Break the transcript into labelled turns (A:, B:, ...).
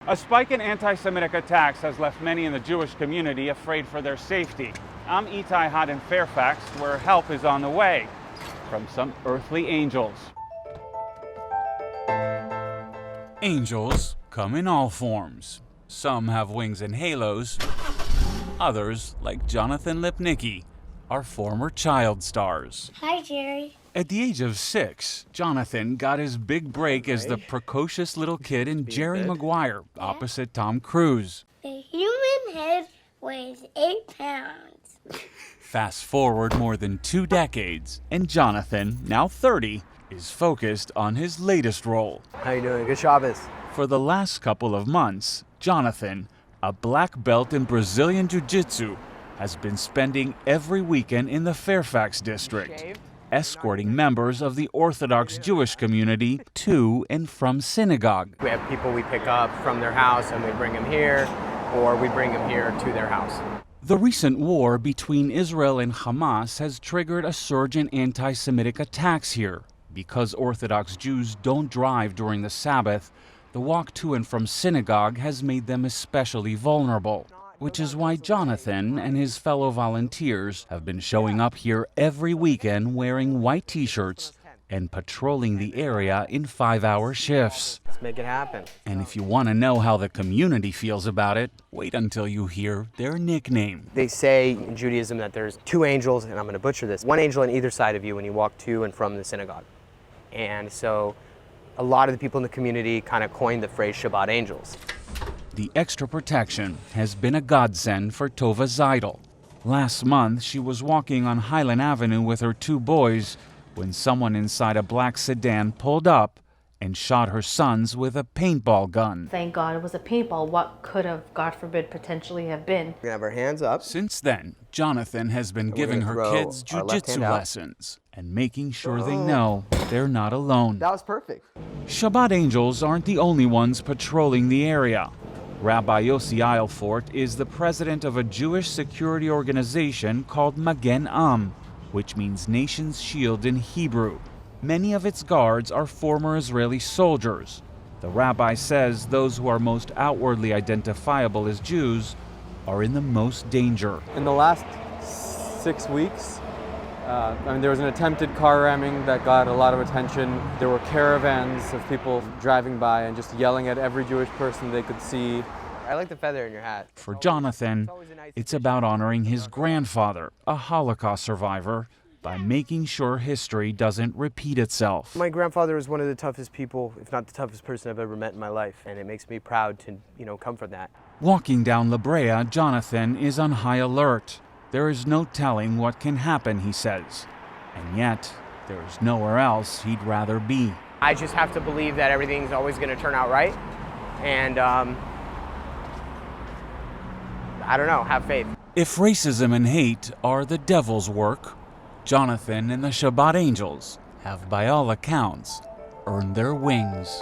A: A spike in anti-Semitic attacks has left many in the Jewish community afraid for their safety. I'm Itay Hod in Fairfax, where help is on the way from some earthly angels. Angels come in all forms. Some have wings and halos. Others, like Jonathan Lipnicki, are former child stars.
B: Hi, Jerry.
A: At the age of 6, Jonathan got his big break as the precocious little kid in Jerry Maguire, opposite Tom Cruise.
B: The human head weighs 8 pounds.
A: Fast forward more than 2 decades, and Jonathan, now 30, is focused on his latest role.
C: How you doing? Good Shabbos.
A: For the last couple of months, Jonathan, a black belt in Brazilian Jiu-Jitsu, has been spending every weekend in the Fairfax district, escorting members of the Orthodox Jewish community to and from synagogue.
C: We have people we pick up from their house and we bring them here, or we bring them here to their house.
A: The recent war between Israel and Hamas has triggered a surge in anti-Semitic attacks here. Because Orthodox Jews don't drive during the Sabbath, the walk to and from synagogue has made them especially vulnerable, which is why Jonathan and his fellow volunteers have been showing up here every weekend wearing white t-shirts and patrolling the area in 5-hour shifts.
C: Let's make it happen.
A: And if you want to know how the community feels about it, wait until you hear their nickname.
C: They say in Judaism that there's 2 angels, and I'm going to butcher this, 1 angel on either side of you when you walk to and from the synagogue. And so a lot of the people in the community kind of coined the phrase Shabbat Angels.
A: The extra protection has been a godsend for Tova Zeidel. Last month, she was walking on Highland Avenue with her 2 boys when someone inside a black sedan pulled up and shot her sons with a paintball gun.
D: Thank God it was a paintball. What could have, God forbid, potentially have been?
C: We're going to have our hands up.
A: Since then, Jonathan has been giving her kids jiu-jitsu lessons and making sure they know they're not alone.
C: That was perfect.
A: Shabbat Angels aren't the only ones patrolling the area. Rabbi Yossi Eilfort is the president of a Jewish security organization called Magen Am, which means Nation's Shield in Hebrew. Many of its guards are former Israeli soldiers. The rabbi says those who are most outwardly identifiable as Jews are in the most danger.
E: In the last 6 weeks, there was an attempted car ramming that got a lot of attention. There were caravans of people driving by and just yelling at every Jewish person they could see.
C: I like the feather in your hat.
A: For Jonathan, it's about honoring his grandfather, a Holocaust survivor, by making sure history doesn't repeat itself.
C: My grandfather was one of the toughest people, if not the toughest person I've ever met in my life, and it makes me proud to, come from that.
A: Walking down La Brea, Jonathan is on high alert. There is no telling what can happen, he says. And yet, there is nowhere else he'd rather be.
C: I just have to believe that everything's always going to turn out right. And, I don't know, have faith.
A: If racism and hate are the devil's work, Jonathan and the Shabbat Angels have, by all accounts, earned their wings.